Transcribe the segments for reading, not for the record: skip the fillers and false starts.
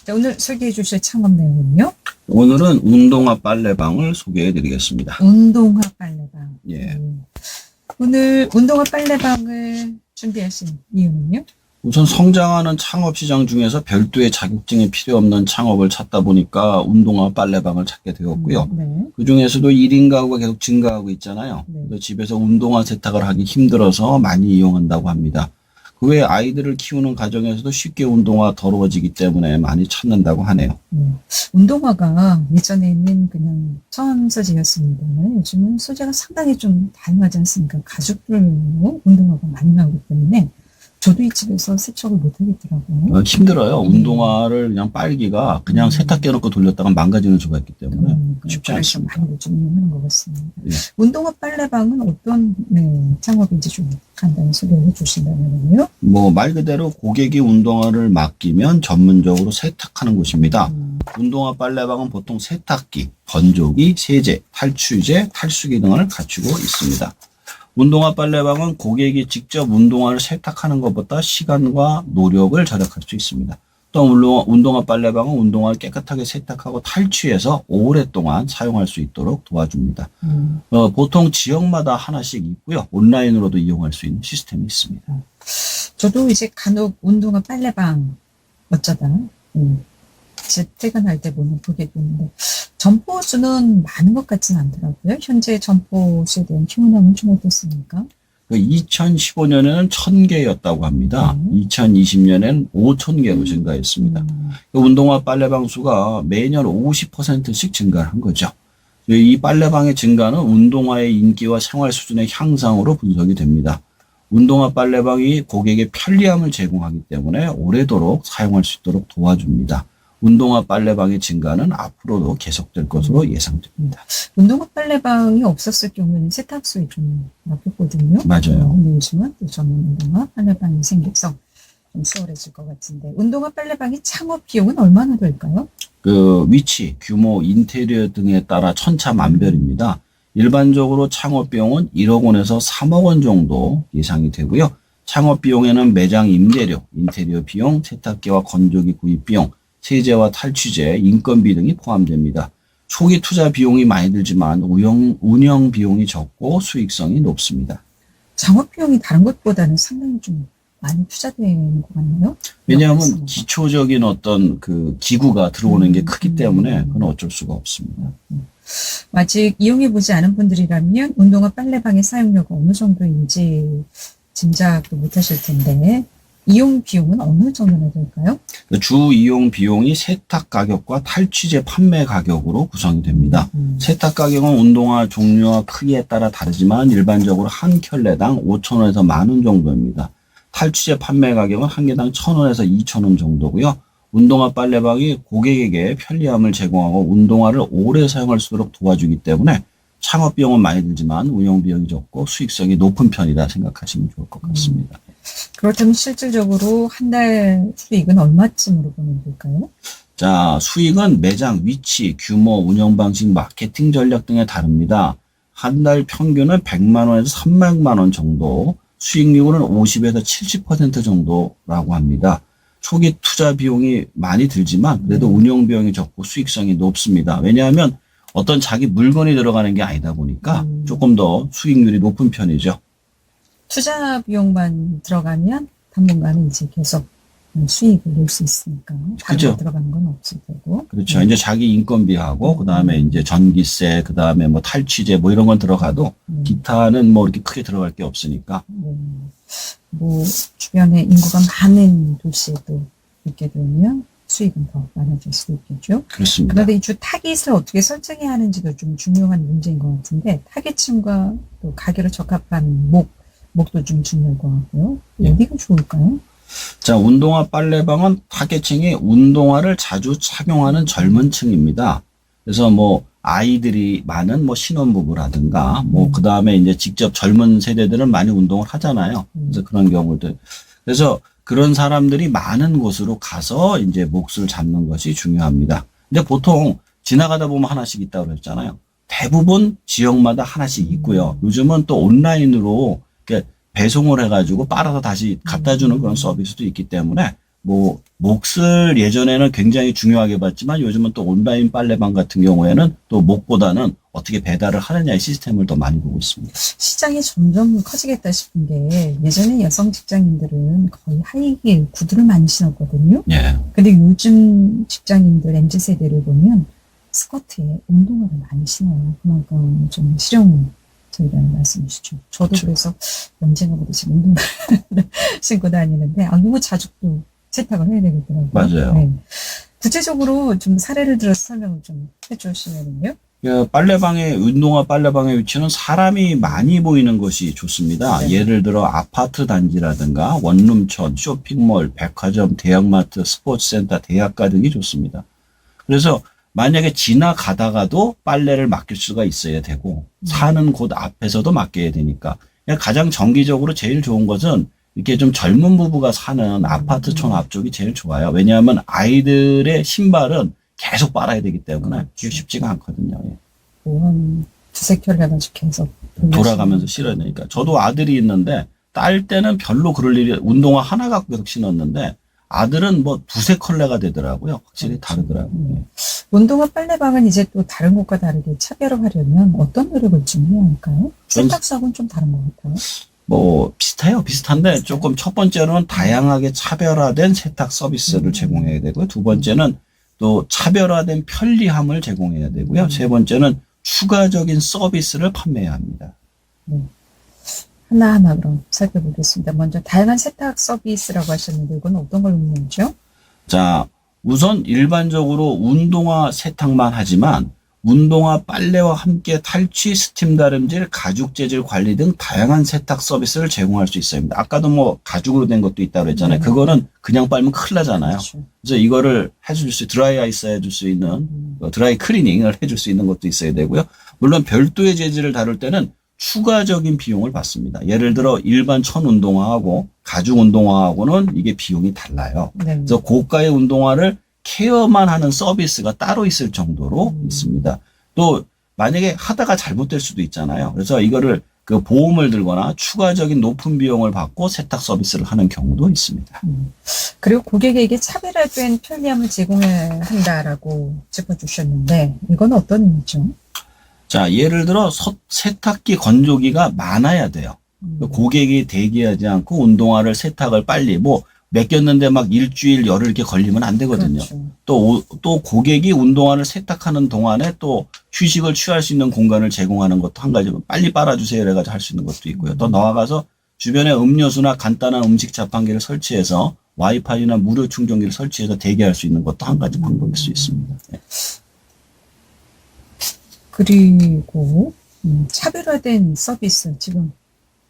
자, 오늘 소개해 주실 창업 내용은요? 오늘은 운동화 빨래방을 소개해 드리겠습니다. 운동화 빨래방. 예. 오늘 운동화 빨래방을 준비하신 이유는요? 우선 성장하는 창업 시장 중에서 별도의 자격증이 필요 없는 창업을 찾다 보니까 운동화 빨래방을 찾게 되었고요. 네. 그 중에서도 1인 가구가 계속 증가하고 있잖아요. 네. 그래서 집에서 운동화 세탁을 하기 힘들어서 많이 이용한다고 합니다. 그 외에 아이들을 키우는 가정에서도 쉽게 운동화 더러워지기 때문에 많이 찾는다고 하네요. 운동화가 예전에는 그냥 천서지였습니다만 요즘은 소재가 상당히 좀 다양하지 않습니까? 가죽들로 운동화가 많이 나오기 때문에 저도 이 집에서 세척을 못 하겠더라고요. 힘들어요. 운동화를 그냥 빨기가 그냥 세탁기 놓고 돌렸다가 망가지는 수가 있기 때문에 쉽지 않습니다. 많이 좀 이용하는 것 같습니다. 예. 운동화 빨래방은 어떤 창업인지 좀 간단히 소개해 주신다면요? 말 그대로 고객이 운동화를 맡기면 전문적으로 세탁하는 곳입니다. 운동화 빨래방은 보통 세탁기, 건조기, 세제, 탈취제, 탈수기 등을 갖추고 있습니다. 운동화 빨래방은 고객이 직접 운동화를 세탁하는 것보다 시간과 노력을 절약할 수 있습니다. 또 물론 운동화 빨래방은 운동화를 깨끗하게 세탁하고 탈취해서 오랫동안 사용할 수 있도록 도와줍니다. 보통 지역마다 하나씩 있고요. 온라인으로도 이용할 수 있는 시스템이 있습니다. 저도 이제 간혹 운동화 빨래방 어쩌다 퇴근할 때 보면 보게 되는데 점포수는 많은 것 같지는 않더라고요. 현재 점포수에 대한 규모는 좀 어떻습니까? 2015년에는 1000개였다고 합니다. 2020년에는 5000개로 증가했습니다. 운동화 빨래방 수가 매년 50%씩 증가한 거죠. 이 빨래방의 증가는 운동화의 인기와 생활 수준의 향상으로 분석이 됩니다. 운동화 빨래방이 고객의 편리함을 제공하기 때문에 오래도록 사용할 수 있도록 도와줍니다. 운동화 빨래방의 증가는 앞으로도 계속될 것으로 예상됩니다. 운동화 빨래방이 없었을 경우에는 세탁소에 좀 막혔거든요. 맞아요. 근데 요즘은 또 전문 운동화 빨래방이 생겨서 좀 수월해질 것 같은데 운동화 빨래방의 창업 비용은 얼마나 될까요? 위치, 규모, 인테리어 등에 따라 천차만별입니다. 일반적으로 창업 비용은 1억 원에서 3억 원 정도 예상이 되고요. 창업 비용에는 매장 임대료, 인테리어 비용, 세탁기와 건조기 구입 비용, 세제와 탈취제, 인건비 등이 포함됩니다. 초기 투자 비용이 많이 들지만 운영 비용이 적고 수익성이 높습니다. 창업 비용이 다른 것보다는 상당히 좀 많이 투자되는 것 같나요? 왜냐하면 기초적인 어떤 기구가 들어오는 게 크기 때문에 그건 어쩔 수가 없습니다. 아직 이용해보지 않은 분들이라면 운동화 빨래방의 사용료가 어느 정도인지 짐작도 못하실 텐데 이용 비용은 어느 정도나 될까요? 주 이용 비용이 세탁 가격과 탈취제 판매 가격으로 구성이 됩니다. 세탁 가격은 운동화 종류와 크기에 따라 다르지만 일반적으로 한 켤레당 5,000원에서 10,000원 정도입니다. 탈취제 판매 가격은 한 개당 1,000원에서 2,000원 정도고요. 운동화 빨래방이 고객에게 편리함을 제공하고 운동화를 오래 사용할 수 있도록 도와주기 때문에 창업 비용은 많이 들지만 운영 비용이 적고 수익성이 높은 편이다 생각하시면 좋을 것 같습니다. 그렇다면 실질적으로 한 달 수익은 얼마쯤으로 보면 될까요? 자, 수익은 매장 위치, 규모, 운영 방식, 마케팅 전략 등에 다릅니다. 한 달 평균은 100만 원에서 300만 원 정도, 수익률은 50에서 70% 정도라고 합니다. 초기 투자 비용이 많이 들지만 그래도 운영 비용이 적고 수익성이 높습니다. 왜냐하면 어떤 자기 물건이 들어가는 게 아니다 보니까 조금 더 수익률이 높은 편이죠. 투자 비용만 들어가면 당분간은 이제 계속 수익을 낼 수 있으니까 다른 그죠. 거 들어가는 건 없을 테고. 그렇죠. 이제 자기 인건비하고 그다음에 이제 전기세, 그다음에 탈취제 이런 건 들어가도 기타는 이렇게 크게 들어갈 게 없으니까. 주변에 인구가 많은 도시에도 있게 되면 수익은 더 많아질 수도 있겠죠. 그렇습니다. 그런데 이 주 타깃을 어떻게 설정해야 하는지도 좀 중요한 문제인 것 같은데 타깃층과 또 가격에 적합한 목도 좀 중요할 것 같고요. 어디가 좋을까요? 자, 운동화 빨래방은 타겟층이 운동화를 자주 착용하는 젊은 층입니다. 그래서 아이들이 많은 신혼부부라든가 그다음에 이제 직접 젊은 세대들은 많이 운동을 하잖아요. 그래서 그런 경우들. 그래서 그런 사람들이 많은 곳으로 가서 이제 몫을 잡는 것이 중요합니다. 근데 보통 지나가다 보면 하나씩 있다고 그랬잖아요. 대부분 지역마다 하나씩 있고요. 요즘은 또 온라인으로 이렇게 배송을 해가지고 빨아서 다시 갖다 주는 그런 서비스도 있기 때문에 뭐 몫을 예전에는 굉장히 중요하게 봤지만 요즘은 또 온라인 빨래방 같은 경우에는 또 몫보다는 어떻게 배달을 하느냐의 시스템을 더 많이 보고 있습니다. 시장이 점점 커지겠다 싶은 게 예전에 여성 직장인들은 거의 하이힐 구두를 많이 신었거든요. 예. 근데 요즘 직장인들 MZ세대를 보면 스커트에 운동화를 많이 신어요. 그만큼 좀 실용적이라는 말씀이시죠. 저도 그렇죠. 그래서 언젠가부터 지금 운동화를 신고 다니는데 이거 자주 또 세탁을 해야 되겠더라고요. 맞아요. 네. 구체적으로 좀 사례를 들어서 설명을 좀 해주시면요. 운동화 빨래방의 위치는 사람이 많이 보이는 것이 좋습니다. 네. 예를 들어 아파트 단지라든가 원룸촌, 쇼핑몰, 백화점, 대형마트, 스포츠센터, 대학가 등이 좋습니다. 그래서 만약에 지나가다가도 빨래를 맡길 수가 있어야 되고 사는 곳 앞에서도 맡겨야 되니까 가장 정기적으로 제일 좋은 것은 이렇게 좀 젊은 부부가 사는 아파트촌 앞쪽이 제일 좋아요. 왜냐하면 아이들의 신발은 계속 빨아야 되기 때문에 그게 쉽지가 않거든요. 예. 한 두세 켤레 가지고 계속 돌아가면서 실어야 되니까. 저도 아들이 있는데 딸 때는 별로 그럴 일이 운동화 하나 갖고 계속 신었는데 아들은 뭐 두세 컬레가 되더라고요. 확실히 다르더라고요. 예. 운동화 빨래방은 이제 또 다른 곳과 다르게 차별화하려면 어떤 노력을 좀 해야 할까요? 세탁소하고는 좀 다른 것 같아요. 뭐 비슷한데 조금 첫 번째로는 다양하게 차별화된 세탁 서비스를 제공해야 되고요. 두 번째는 또 차별화된 편리함을 제공해야 되고요. 세 번째는 추가적인 서비스를 판매해야 합니다. 하나하나 그럼 살펴보겠습니다. 먼저 다양한 세탁 서비스라고 하셨는데 이건 어떤 걸 의미하죠? 자, 우선 일반적으로 운동화 세탁만 하지만 운동화 빨래와 함께 탈취, 스팀 다림질, 가죽 재질 관리 등 다양한 세탁 서비스를 제공할 수 있습니다. 아까도 뭐 가죽으로 된 것도 있다고 그랬잖아요. 그거는 그냥 빨면 큰일 나잖아요. 그렇죠. 그래서 이거를 드라이 아이스 해줄 수 있는, 드라이 클리닝을 해줄 수 있는 것도 있어야 되고요. 물론 별도의 재질을 다룰 때는 추가적인 비용을 받습니다. 예를 들어 일반 천 운동화하고 가죽 운동화하고는 이게 비용이 달라요. 네. 그래서 고가의 운동화를 케어만 하는 서비스가 따로 있을 정도로 있습니다. 또 만약에 하다가 잘못될 수도 있잖아요. 그래서 이거를 그 보험을 들거나 추가적인 높은 비용을 받고 세탁 서비스를 하는 경우도 있습니다. 그리고 고객에게 차별화된 편리함을 제공해야 한다라고 짚어주셨는데 이건 어떤 의미죠? 자, 예를 들어 세탁기 건조기가 많아야 돼요. 고객이 대기하지 않고 운동화를 세탁을 빨리 맡겼는데 막 일주일 열흘 이렇게 걸리면 안 되거든요. 그렇죠. 또 고객이 운동화를 세탁하는 동안에 또 휴식을 취할 수 있는 공간을 제공하는 것도 한 가지, 빨리 빨아주세요 이래가지고 할 수 있는 것도 있고요. 또 나아가서 주변에 음료수나 간단한 음식 자판기를 설치해서 와이파이나 무료 충전기를 설치해서 대기할 수 있는 것도 한 가지 방법일 수 있습니다. 네. 그리고 차별화된 서비스 지금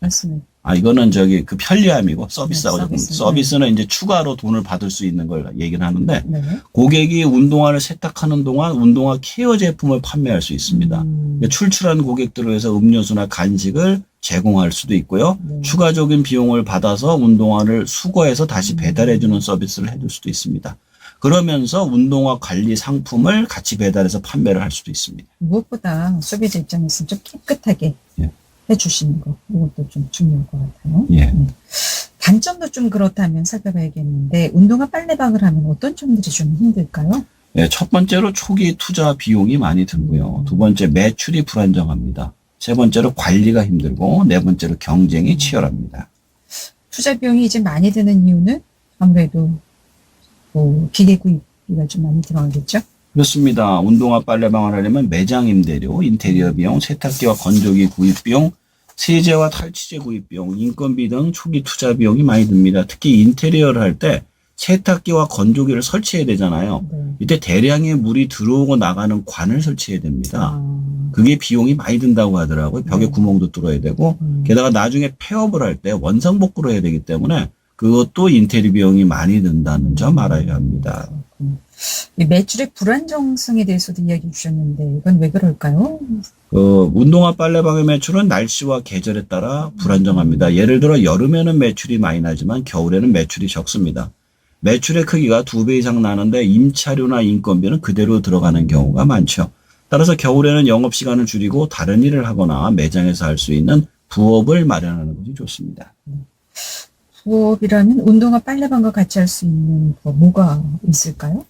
말씀을 이거는 그 편리함이고 서비스하고 네, 서비스. 서비스는 이제 추가로 돈을 받을 수 있는 걸 얘기를 하는데 네. 고객이 운동화를 세탁하는 동안 운동화 케어 제품을 판매할 수 있습니다. 출출한 고객들을 위해서 음료수나 간식을 제공할 수도 있고요. 네. 추가적인 비용을 받아서 운동화를 수거해서 다시 배달해주는 서비스를 해줄 수도 있습니다. 그러면서 운동화 관리 상품을 같이 배달해서 판매를 할 수도 있습니다. 무엇보다 소비자 입장에서는 좀 깨끗하게 예. 해주시는 거 이것도 좀 중요할 것 같아요. 예. 단점도 좀 그렇다면 살펴봐야겠는데 운동화 빨래방을 하면 어떤 점들이 좀 힘들까요? 네, 첫 번째로 초기 투자 비용이 많이 들고요. 두 번째 매출이 불안정합니다. 세 번째로 관리가 힘들고 네 번째로 경쟁이 치열합니다. 투자 비용이 이제 많이 드는 이유는 아무래도 기계 구입비가 좀 많이 들어가겠죠? 그렇습니다. 운동화 빨래방을 하려면 매장 임대료, 인테리어 비용, 세탁기와 건조기 구입 비용, 세제와 탈취제 구입 비용, 인건비 등 초기 투자 비용이 많이 듭니다. 특히 인테리어를 할 때 세탁기와 건조기를 설치해야 되잖아요. 네. 이때 대량의 물이 들어오고 나가는 관을 설치해야 됩니다. 아, 그게 비용이 많이 든다고 하더라고요. 벽에 네. 구멍도 뚫어야 되고 게다가 나중에 폐업을 할 때 원상복구를 해야 되기 때문에 그것도 인테리어 비용이 많이 든다는 점 알아야 합니다. 이 매출의 불안정성에 대해서도 이야기해 주셨는데 이건 왜 그럴까요? 운동화 빨래방의 매출은 날씨와 계절에 따라 불안정합니다. 예를 들어 여름에는 매출이 많이 나지만 겨울에는 매출이 적습니다. 매출의 크기가 2배 이상 나는데 임차료나 인건비는 그대로 들어가는 경우가 많죠. 따라서 겨울에는 영업시간을 줄이고 다른 일을 하거나 매장에서 할 수 있는 부업을 마련하는 것이 좋습니다. 부업이라면 운동화 빨래방과 같이 할 수 있는 거 뭐가 있을까요?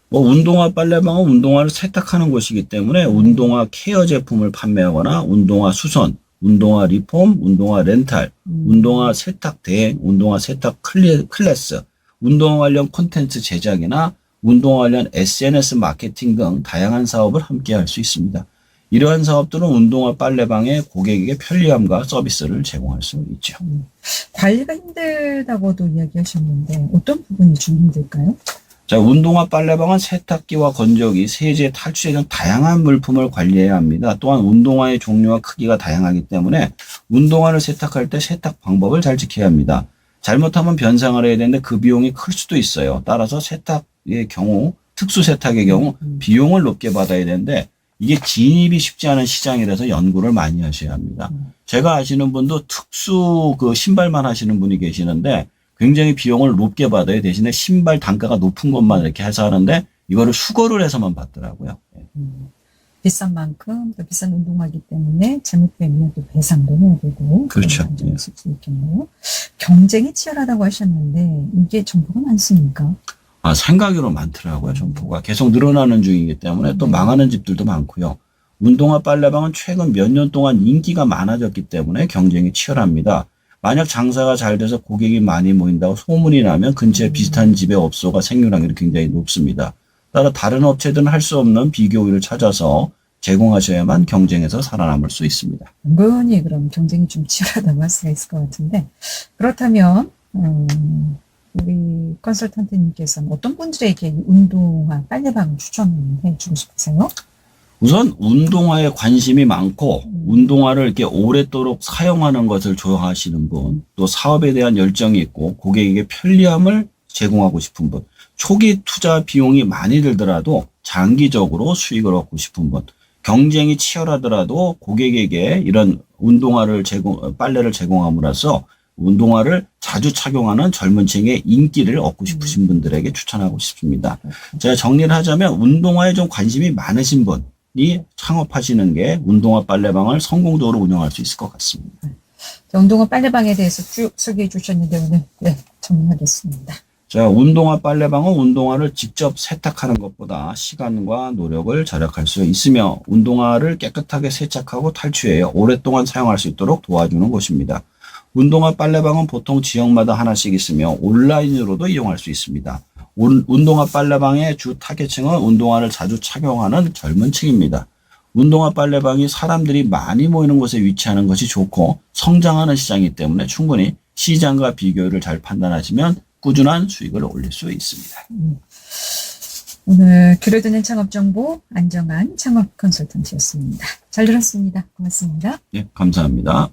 뭐 운동화 빨래방은 운동화를 세탁하는 곳이기 때문에 운동화 케어 제품을 판매하거나 운동화 수선, 운동화 리폼, 운동화 렌탈, 운동화 세탁 대행, 운동화 세탁 클래스, 운동화 관련 콘텐츠 제작이나 운동화 관련 SNS 마케팅 등 다양한 사업을 함께 할 수 있습니다. 이러한 사업들은 운동화 빨래방에 고객에게 편리함과 서비스를 제공할 수 있죠. 관리가 힘들다고도 이야기하셨는데 어떤 부분이 좀 힘들까요? 자, 운동화 빨래방은 세탁기와 건조기, 세제, 탈취제 등 다양한 물품을 관리해야 합니다. 또한 운동화의 종류와 크기가 다양하기 때문에 운동화를 세탁할 때 세탁 방법을 잘 지켜야 합니다. 잘못하면 변상을 해야 되는데 그 비용이 클 수도 있어요. 따라서 세탁의 경우, 특수 세탁의 경우 비용을 높게 받아야 되는데 이게 진입이 쉽지 않은 시장이라서 연구를 많이 하셔야 합니다. 제가 아시는 분도 특수 그 신발만 하시는 분이 계시는데 굉장히 비용을 높게 받아야 대신에 신발 단가가 높은 것만 이렇게 해서 하는데 이거를 수거를 해서만 받더라고요. 비싼 만큼 또 비싼 운동화이기 때문에 잘못되면 또 배상도 해야 되고 그렇죠. 그런 문제가 있을 수 있겠네요. 경쟁이 치열하다고 하셨는데 이게 정보가 많습니까? 아, 생각으로 많더라고요. 점포가 계속 늘어나는 중이기 때문에 또 망하는 집들도 많고요. 운동화 빨래방은 최근 몇 년 동안 인기가 많아졌기 때문에 경쟁이 치열합니다. 만약 장사가 잘 돼서 고객이 많이 모인다고 소문이 나면 근처에 비슷한 집의 업소가 생길 확률이 굉장히 높습니다. 따라 다른 업체들은 할 수 없는 비교 우위를 찾아서 제공하셔야만 경쟁에서 살아남을 수 있습니다. 은근히 그럼 경쟁이 좀 치열하다고 할 수가 있을 것 같은데 그렇다면 우리 컨설턴트님께서는 어떤 분들에게 운동화 빨래방을 추천해 주고 싶으세요? 우선 운동화에 관심이 많고 운동화를 이렇게 오랫도록 사용하는 것을 좋아하시는 분, 또 사업에 대한 열정이 있고 고객에게 편리함을 제공하고 싶은 분, 초기 투자 비용이 많이 들더라도 장기적으로 수익을 얻고 싶은 분, 경쟁이 치열하더라도 고객에게 이런 운동화를 빨래를 제공함으로써 운동화를 자주 착용하는 젊은 층의 인기를 얻고 싶으신 분들에게 추천하고 싶습니다. 제가 정리를 하자면 운동화에 좀 관심이 많으신 분이 창업하시는 게 운동화 빨래방을 성공적으로 운영할 수 있을 것 같습니다. 운동화 빨래방에 대해서 쭉 소개해 주셨는데 오늘 정리하겠습니다. 자, 운동화 빨래방은 운동화를 직접 세탁하는 것보다 시간과 노력을 절약할 수 있으며 운동화를 깨끗하게 세척하고 탈취해 오랫동안 사용할 수 있도록 도와주는 곳입니다. 운동화 빨래방은 보통 지역마다 하나씩 있으며 온라인으로도 이용할 수 있습니다. 운동화 빨래방의 주 타겟층은 운동화를 자주 착용하는 젊은 층입니다. 운동화 빨래방이 사람들이 많이 모이는 곳에 위치하는 것이 좋고 성장하는 시장이기 때문에 충분히 시장과 비교를 잘 판단하시면 꾸준한 수익을 올릴 수 있습니다. 오늘 귀를 듣는 창업정보 안정한 창업 컨설턴트였습니다. 잘 들었습니다. 고맙습니다. 예, 감사합니다.